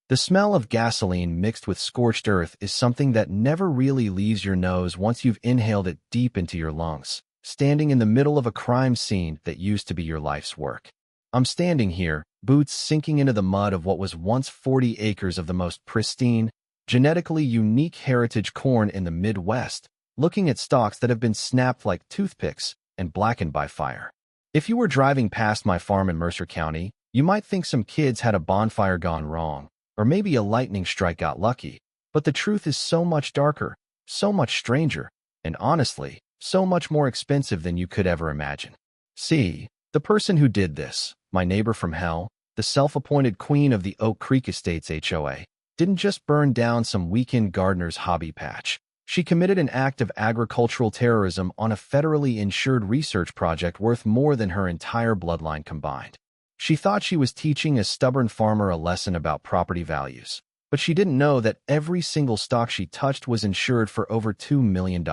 The smell of gasoline mixed with scorched earth is something that never really leaves your nose once you've inhaled it deep into your lungs, standing in the middle of a crime scene that used to be your life's work. I'm standing here, boots sinking into the mud of what was once 40 acres of the most pristine, genetically unique heritage corn in the Midwest, looking at stalks that have been snapped like toothpicks and blackened by fire. If you were driving past my farm in Mercer County, you might think some kids had a bonfire gone wrong, or maybe a lightning strike got lucky. But the truth is so much darker, so much stranger, and honestly, so much more expensive than you could ever imagine. See, the person who did this, my neighbor from hell, the self-appointed queen of the Oak Creek Estates HOA, didn't just burn down some weekend gardener's hobby patch. She committed an act of agricultural terrorism on a federally insured research project worth more than her entire bloodline combined. She thought she was teaching a stubborn farmer a lesson about property values, but she didn't know that every single stock she touched was insured for over $2 million.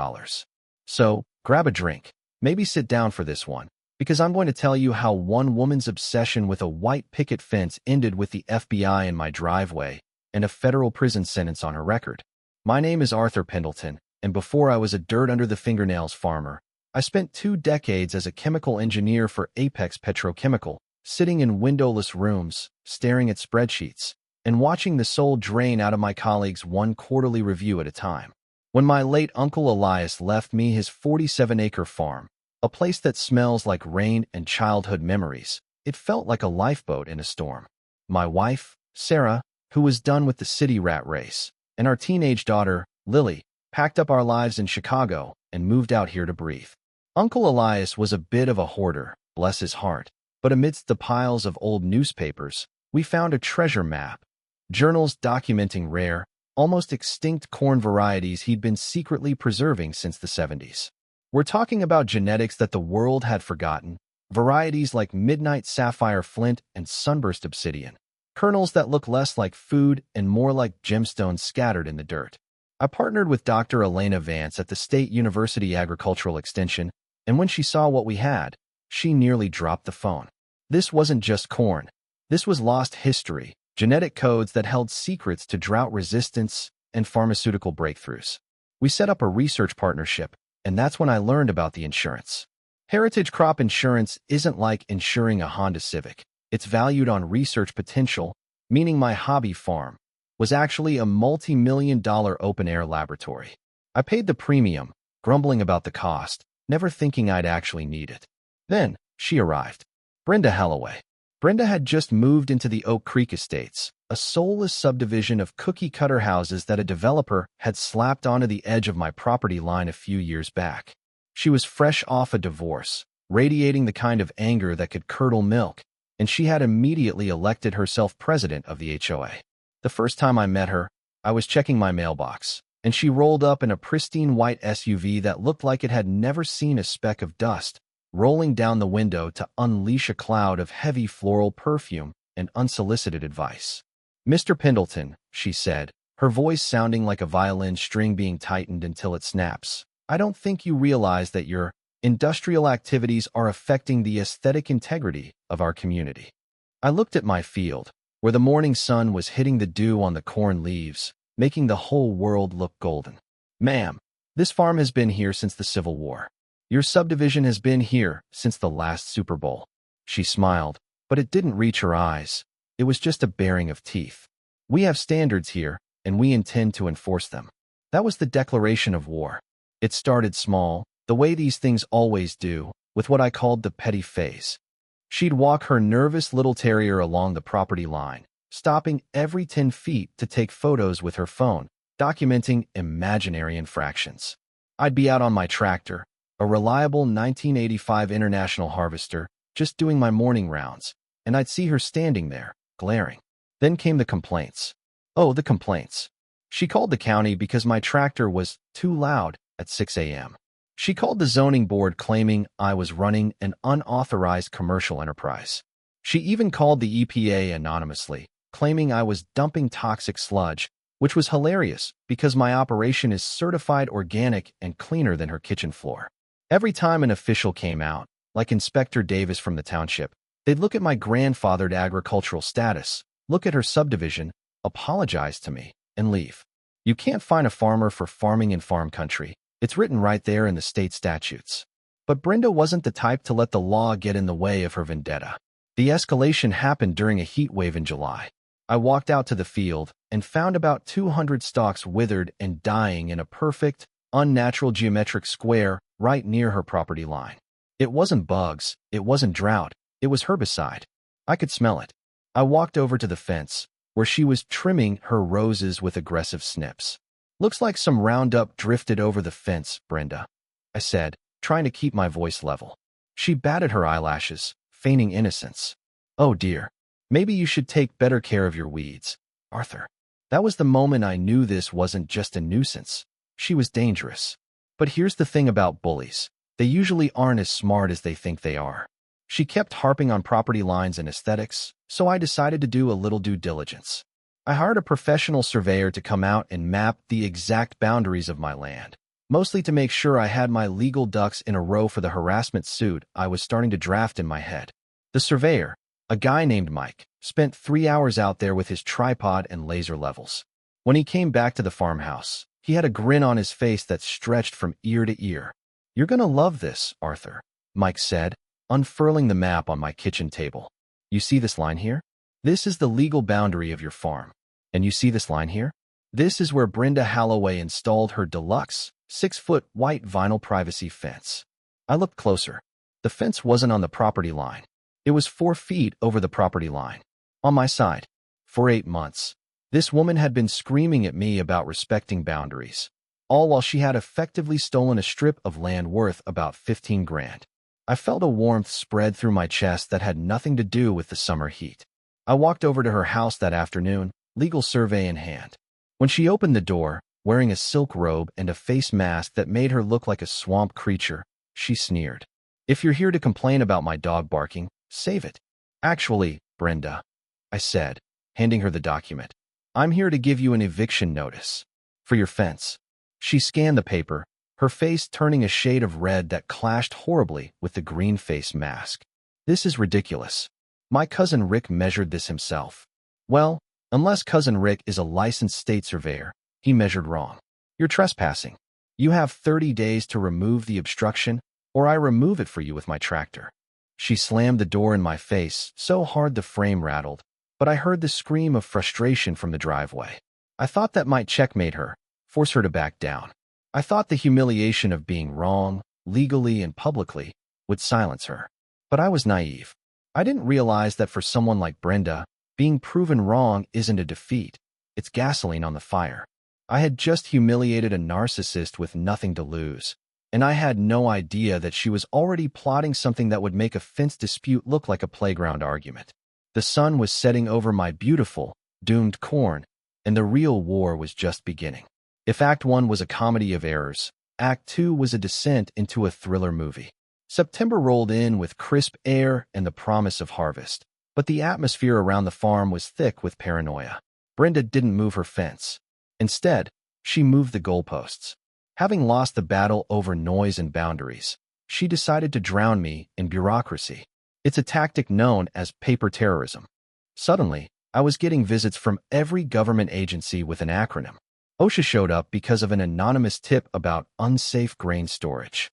So, grab a drink, maybe sit down for this one, because I'm going to tell you how one woman's obsession with a white picket fence ended with the FBI in my driveway and a federal prison sentence on her record. My name is Arthur Pendleton, and before I was a dirt-under-the-fingernails farmer, I spent 2 decades as a chemical engineer for Apex Petrochemical, sitting in windowless rooms, staring at spreadsheets, and watching the soul drain out of my colleagues one quarterly review at a time. When my late Uncle Elias left me his 47-acre farm, a place that smells like rain and childhood memories, it felt like a lifeboat in a storm. My wife, Sarah, who was done with the city rat race, and our teenage daughter, Lily, packed up our lives in Chicago and moved out here to breathe. Uncle Elias was a bit of a hoarder, bless his heart, but amidst the piles of old newspapers, we found a treasure map, journals documenting rare, almost extinct corn varieties he'd been secretly preserving since the 70s. We're talking about genetics that the world had forgotten, varieties like Midnight Sapphire Flint and Sunburst Obsidian, kernels that look less like food and more like gemstones scattered in the dirt. I partnered with Dr. Elena Vance at the State University Agricultural Extension, and when she saw what we had, she nearly dropped the phone. This wasn't just corn. This was lost history, genetic codes that held secrets to drought resistance and pharmaceutical breakthroughs. We set up a research partnership, and that's when I learned about the insurance. Heritage crop insurance isn't like insuring a Honda Civic. It's valued on research potential, meaning my hobby farm was actually a multi-million-dollar open-air laboratory. I paid the premium, grumbling about the cost, never thinking I'd actually need it. Then, she arrived. Brenda Halloway. Brenda had just moved into the Oak Creek Estates, a soulless subdivision of cookie-cutter houses that a developer had slapped onto the edge of my property line a few years back. She was fresh off a divorce, radiating the kind of anger that could curdle milk, and she had immediately elected herself president of the HOA. The first time I met her, I was checking my mailbox, and she rolled up in a pristine white SUV that looked like it had never seen a speck of dust, rolling down the window to unleash a cloud of heavy floral perfume and unsolicited advice. "Mr. Pendleton," she said, her voice sounding like a violin string being tightened until it snaps, "I don't think you realize that your industrial activities are affecting the aesthetic integrity of our community." I looked at my field, where the morning sun was hitting the dew on the corn leaves, making the whole world look golden. "Ma'am, this farm has been here since the Civil War. Your subdivision has been here since the last Super Bowl." She smiled, but it didn't reach her eyes. It was just a baring of teeth. "We have standards here, and we intend to enforce them." That was the declaration of war. It started small, the way these things always do, with what I called the petty phase. She'd walk her nervous little terrier along the property line, stopping every 10 feet to take photos with her phone, documenting imaginary infractions. I'd be out on my tractor, a reliable 1985 International Harvester, just doing my morning rounds, and I'd see her standing there, glaring. Then came the complaints. Oh, the complaints. She called the county because my tractor was too loud at 6 a.m. She called the zoning board claiming I was running an unauthorized commercial enterprise. She even called the EPA anonymously, claiming I was dumping toxic sludge, which was hilarious because my operation is certified organic and cleaner than her kitchen floor. Every time an official came out, like Inspector Davis from the township, they'd look at my grandfathered agricultural status, look at her subdivision, apologize to me, and leave. You can't fine a farmer for farming in farm country. It's written right there in the state statutes. But Brenda wasn't the type to let the law get in the way of her vendetta. The escalation happened during a heat wave in July. I walked out to the field and found about 200 stalks withered and dying in a perfect, unnatural geometric square right near her property line. It wasn't bugs, it wasn't drought, it was herbicide. I could smell it. I walked over to the fence, where she was trimming her roses with aggressive snips. Looks like some Roundup drifted over the fence, Brenda, I said, trying to keep my voice level. She batted her eyelashes, feigning innocence. Oh dear, maybe you should take better care of your weeds, Arthur. That was the moment I knew this wasn't just a nuisance. She was dangerous. But here's the thing about bullies. They usually aren't as smart as they think they are. She kept harping on property lines and aesthetics, so I decided to do a little due diligence. I hired a professional surveyor to come out and map the exact boundaries of my land, mostly to make sure I had my legal ducks in a row for the harassment suit I was starting to draft in my head. The surveyor, a guy named Mike, spent 3 hours out there with his tripod and laser levels. When he came back to the farmhouse, he had a grin on his face that stretched from ear to ear. "You're gonna love this, Arthur," Mike said, unfurling the map on my kitchen table. "You see this line here? This is the legal boundary of your farm. And you see this line here? This is where Brenda Holloway installed her deluxe, 6-foot white vinyl privacy fence." I looked closer. The fence wasn't on the property line. It was 4 feet over the property line. On my side. For 8 months, this woman had been screaming at me about respecting boundaries, all while she had effectively stolen a strip of land worth about 15 grand. I felt a warmth spread through my chest that had nothing to do with the summer heat. I walked over to her house that afternoon, legal survey in hand. When she opened the door, wearing a silk robe and a face mask that made her look like a swamp creature, she sneered. "If you're here to complain about my dog barking, save it." "Actually, Brenda," I said, handing her the document, "I'm here to give you an eviction notice. For your fence." She scanned the paper, her face turning a shade of red that clashed horribly with the green face mask. "This is ridiculous. My cousin Rick measured this himself." "Well, unless cousin Rick is a licensed state surveyor, he measured wrong. You're trespassing. You have 30 days to remove the obstruction, or I remove it for you with my tractor." She slammed the door in my face so hard the frame rattled, but I heard the scream of frustration from the driveway. I thought that might checkmate her, force her to back down. I thought the humiliation of being wrong, legally and publicly, would silence her. But I was naive. I didn't realize that for someone like Brenda, being proven wrong isn't a defeat. It's gasoline on the fire. I had just humiliated a narcissist with nothing to lose, and I had no idea that she was already plotting something that would make a fence dispute look like a playground argument. The sun was setting over my beautiful, doomed corn, and the real war was just beginning. If Act 1 was a comedy of errors, Act 2 was a descent into a thriller movie. September rolled in with crisp air and the promise of harvest, but the atmosphere around the farm was thick with paranoia. Brenda didn't move her fence. Instead, she moved the goalposts. Having lost the battle over noise and boundaries, she decided to drown me in bureaucracy. It's a tactic known as paper terrorism. Suddenly, I was getting visits from every government agency with an acronym. OSHA showed up because of an anonymous tip about unsafe grain storage.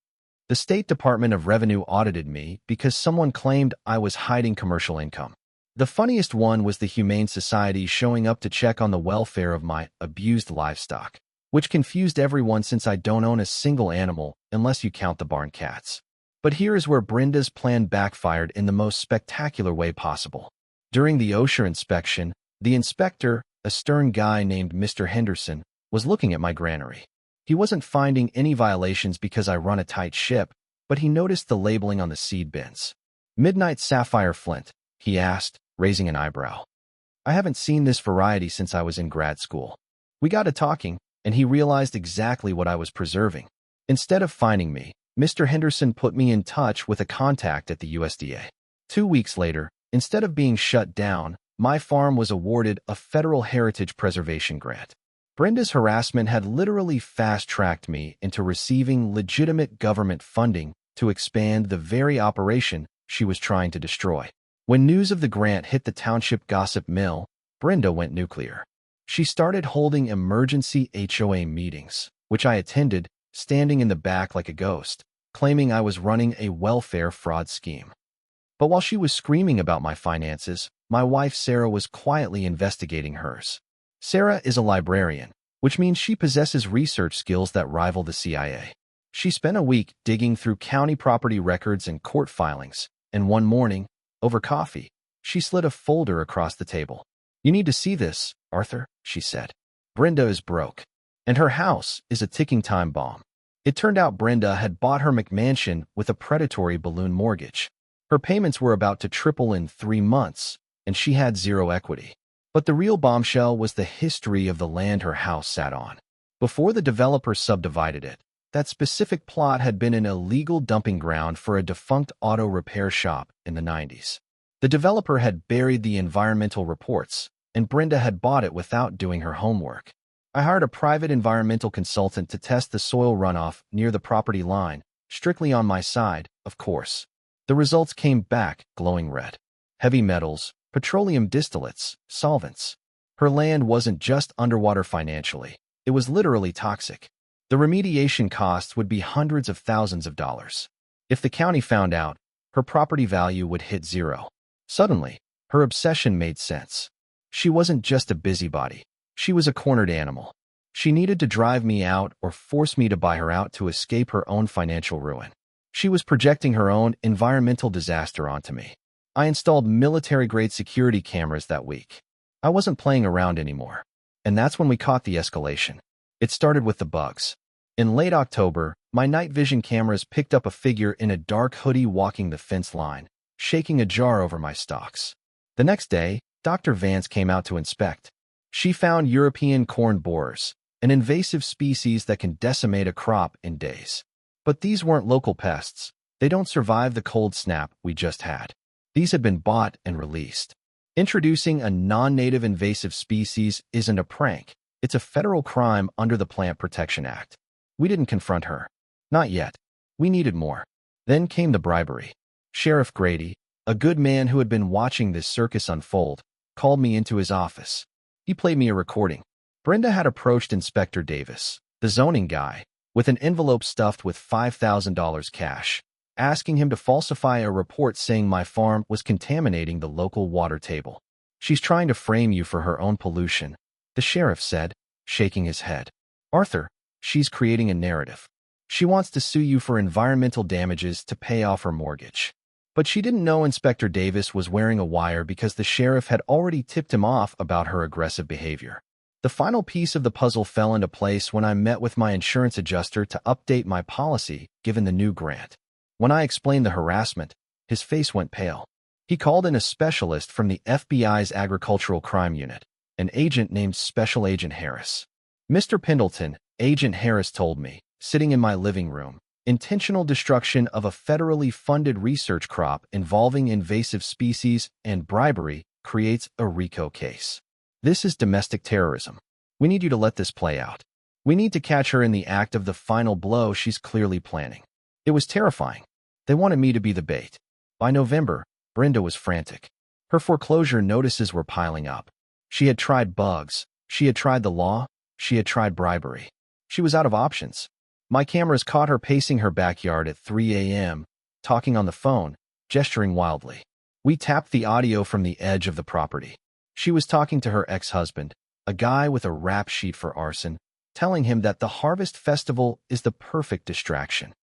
The State Department of Revenue audited me because someone claimed I was hiding commercial income. The funniest one was the Humane Society showing up to check on the welfare of my abused livestock, which confused everyone since I don't own a single animal unless you count the barn cats. But here is where Brenda's plan backfired in the most spectacular way possible. During the OSHA inspection, the inspector, a stern guy named Mr. Henderson, was looking at my granary. He wasn't finding any violations because I run a tight ship, but he noticed the labeling on the seed bins. "Midnight Sapphire Flint," he asked, raising an eyebrow. "I haven't seen this variety since I was in grad school." We got to talking, and he realized exactly what I was preserving. Instead of fining me, Mr. Henderson put me in touch with a contact at the USDA. 2 weeks later, instead of being shut down, my farm was awarded a federal heritage preservation grant. Brenda's harassment had literally fast-tracked me into receiving legitimate government funding to expand the very operation she was trying to destroy. When news of the grant hit the township gossip mill, Brenda went nuclear. She started holding emergency HOA meetings, which I attended, standing in the back like a ghost, claiming I was running a welfare fraud scheme. But while she was screaming about my finances, my wife Sarah was quietly investigating hers. Sarah is a librarian, which means she possesses research skills that rival the CIA. She spent a week digging through county property records and court filings, and one morning, over coffee, she slid a folder across the table. "You need to see this, Arthur," she said. "Brenda is broke, and her house is a ticking time bomb." It turned out Brenda had bought her McMansion with a predatory balloon mortgage. Her payments were about to triple in 3 months, and she had zero equity. But the real bombshell was the history of the land her house sat on. Before the developer subdivided it, that specific plot had been an illegal dumping ground for a defunct auto repair shop in the 90s. The developer had buried the environmental reports, and Brenda had bought it without doing her homework. I hired a private environmental consultant to test the soil runoff near the property line, strictly on my side, of course. The results came back glowing red. Heavy metals, petroleum distillates, solvents. Her land wasn't just underwater financially, it was literally toxic. The remediation costs would be hundreds of thousands of dollars. If the county found out, her property value would hit zero. Suddenly, her obsession made sense. She wasn't just a busybody. She was a cornered animal. She needed to drive me out or force me to buy her out to escape her own financial ruin. She was projecting her own environmental disaster onto me. I installed military-grade security cameras that week. I wasn't playing around anymore. And that's when we caught the escalation. It started with the bugs. In late October, my night vision cameras picked up a figure in a dark hoodie walking the fence line, shaking a jar over my stalks. The next day, Dr. Vance came out to inspect. She found European corn borers, an invasive species that can decimate a crop in days. But these weren't local pests. They don't survive the cold snap we just had. These had been bought and released. Introducing a non-native invasive species isn't a prank. It's a federal crime under the Plant Protection Act. We didn't confront her. Not yet. We needed more. Then came the bribery. Sheriff Grady, a good man who had been watching this circus unfold, called me into his office. He played me a recording. Brenda had approached Inspector Davis, the zoning guy, with an envelope stuffed with $5,000 cash, asking him to falsify a report saying my farm was contaminating the local water table. "She's trying to frame you for her own pollution," the sheriff said, shaking his head. "Arthur, she's creating a narrative. She wants to sue you for environmental damages to pay off her mortgage." But she didn't know Inspector Davis was wearing a wire because the sheriff had already tipped him off about her aggressive behavior. The final piece of the puzzle fell into place when I met with my insurance adjuster to update my policy given the new grant. When I explained the harassment, his face went pale. He called in a specialist from the FBI's Agricultural Crime Unit, an agent named Special Agent Harris. "Mr. Pendleton," Agent Harris told me, sitting in my living room, "intentional destruction of a federally funded research crop involving invasive species and bribery creates a RICO case. This is domestic terrorism. We need you to let this play out. We need to catch her in the act of the final blow she's clearly planning." It was terrifying. They wanted me to be the bait. By November, Brenda was frantic. Her foreclosure notices were piling up. She had tried bugs. She had tried the law. She had tried bribery. She was out of options. My cameras caught her pacing her backyard at 3 a.m., talking on the phone, gesturing wildly. We tapped the audio from the edge of the property. She was talking to her ex-husband, a guy with a rap sheet for arson, telling him that the Harvest Festival is the perfect distraction.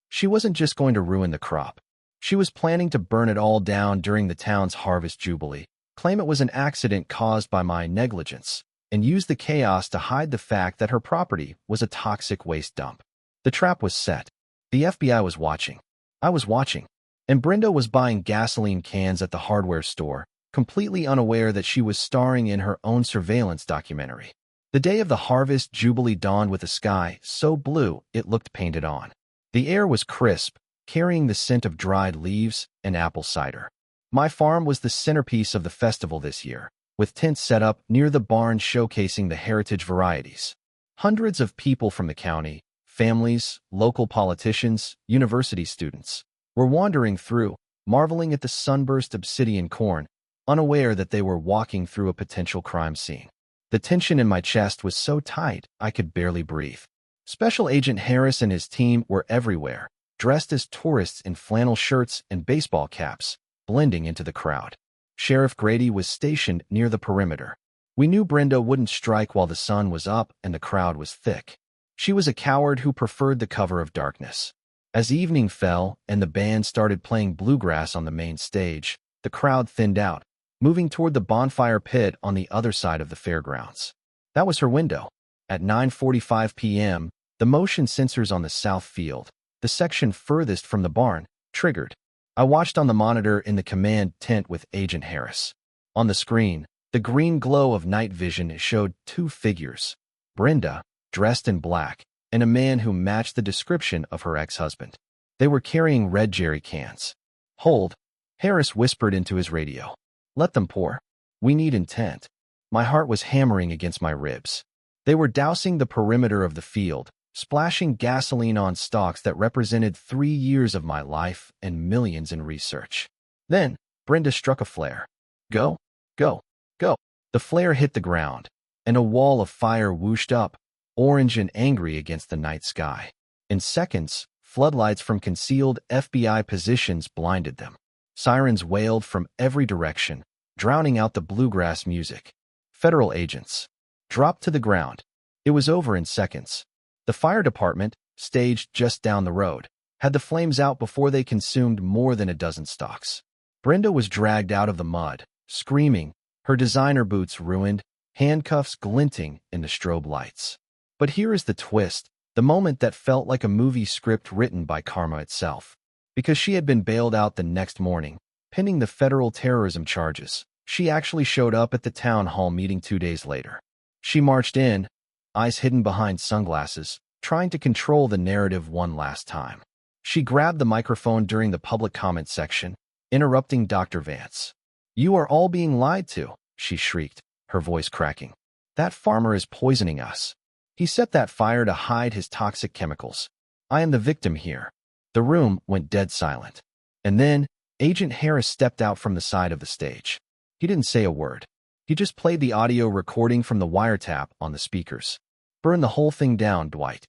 She wasn't just going to ruin the crop. She was planning to burn it all down during the town's Harvest Jubilee, claim it was an accident caused by my negligence, and use the chaos to hide the fact that her property was a toxic waste dump. The trap was set. The FBI was watching. I was watching. And Brenda was buying gasoline cans at the hardware store, completely unaware that she was starring in her own surveillance documentary. The day of the Harvest Jubilee dawned with a sky so blue it looked painted on. The air was crisp, carrying the scent of dried leaves and apple cider. My farm was the centerpiece of the festival this year, with tents set up near the barn showcasing the heritage varieties. Hundreds of people from the county, families, local politicians, university students, were wandering through, marveling at the sunburst obsidian corn, unaware that they were walking through a potential crime scene. The tension in my chest was so tight I could barely breathe. Special Agent Harris and his team were everywhere, dressed as tourists in flannel shirts and baseball caps, blending into the crowd. Sheriff Grady was stationed near the perimeter. We knew Brenda wouldn't strike while the sun was up and the crowd was thick. She was a coward who preferred the cover of darkness. As evening fell and the band started playing bluegrass on the main stage, the crowd thinned out, moving toward the bonfire pit on the other side of the fairgrounds. That was her window. At 9:45 p.m., the motion sensors on the south field, the section furthest from the barn, triggered. I watched on the monitor in the command tent with Agent Harris. On the screen, the green glow of night vision showed two figures: Brenda, dressed in black, and a man who matched the description of her ex-husband. They were carrying red jerry cans. "Hold," Harris whispered into his radio. "Let them pour. We need intent." My heart was hammering against my ribs. They were dousing the perimeter of the field, splashing gasoline on stalks that represented 3 years of my life and millions in research. Then, Brenda struck a flare. "Go, go, go." The flare hit the ground, and a wall of fire whooshed up, orange and angry against the night sky. In seconds, floodlights from concealed FBI positions blinded them. Sirens wailed from every direction, drowning out the bluegrass music. Federal agents dropped to the ground. It was over in seconds. The fire department, staged just down the road, had the flames out before they consumed more than a dozen stalks. Brenda was dragged out of the mud, screaming, her designer boots ruined, handcuffs glinting in the strobe lights. But here is the twist, the moment that felt like a movie script written by karma itself. Because she had been bailed out the next morning, pending the federal terrorism charges, she actually showed up at the town hall meeting 2 days later. She marched in, eyes hidden behind sunglasses, trying to control the narrative one last time. She grabbed the microphone during the public comment section, interrupting Dr. Vance. "You are all being lied to," she shrieked, her voice cracking. "That farmer is poisoning us. He set that fire to hide his toxic chemicals. I am the victim here." The room went dead silent. And then, Agent Harris stepped out from the side of the stage. He didn't say a word. He just played the audio recording from the wiretap on the speakers. "Burn the whole thing down, Dwight.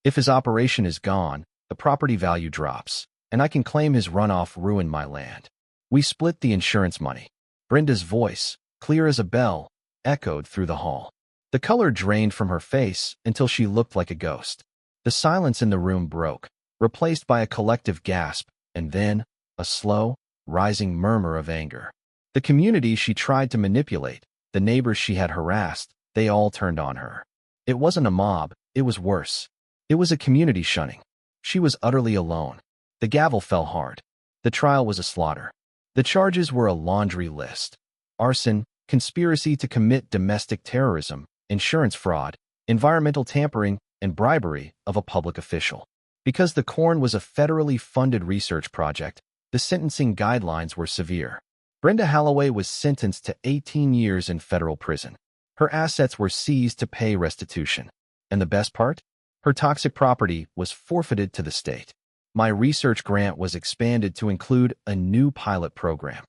If his operation is gone, the property value drops, and I can claim his runoff ruined my land. We split the insurance money." Brenda's voice, clear as a bell, echoed through the hall. The color drained from her face until she looked like a ghost. The silence in the room broke, replaced by a collective gasp, and then a slow, rising murmur of anger. The community she tried to manipulate, the neighbors she had harassed, they all turned on her. It wasn't a mob, it was worse. It was a community shunning. She was utterly alone. The gavel fell hard. The trial was a slaughter. The charges were a laundry list: arson, conspiracy to commit domestic terrorism, insurance fraud, environmental tampering, and bribery of a public official. Because the corn was a federally funded research project, the sentencing guidelines were severe. Brenda Holloway was sentenced to 18 years in federal prison. Her assets were seized to pay restitution. And the best part? Her toxic property was forfeited to the state. My research grant was expanded to include a new pilot program.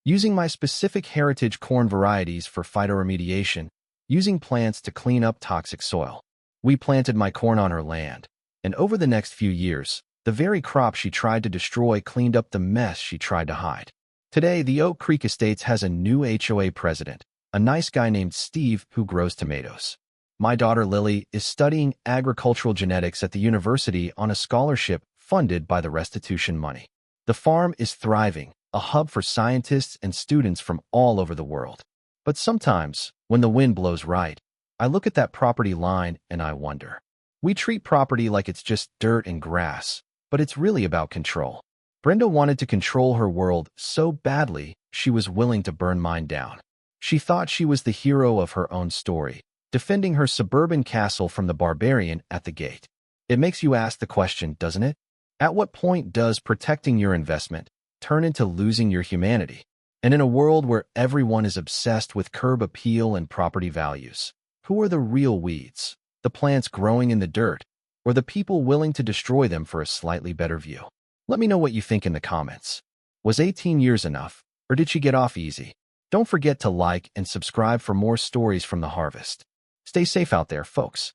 Using my specific heritage corn varieties for phytoremediation, using plants to clean up toxic soil. We planted my corn on her land, and over the next few years, the very crop she tried to destroy cleaned up the mess she tried to hide. Today, the Oak Creek Estates has a new HOA president, a nice guy named Steve who grows tomatoes. My daughter Lily is studying agricultural genetics at the university on a scholarship funded by the restitution money. The farm is thriving, a hub for scientists and students from all over the world. But sometimes, when the wind blows right, I look at that property line and I wonder. We treat property like it's just dirt and grass, but it's really about control. Brenda wanted to control her world so badly, she was willing to burn mine down. She thought she was the hero of her own story, defending her suburban castle from the barbarian at the gate. It makes you ask the question, doesn't it? At what point does protecting your investment turn into losing your humanity? And in a world where everyone is obsessed with curb appeal and property values, who are the real weeds? The plants growing in the dirt, or the people willing to destroy them for a slightly better view? Let me know what you think in the comments. Was 18 years enough, or did she get off easy? Don't forget to like and subscribe for more stories from the harvest. Stay safe out there, folks.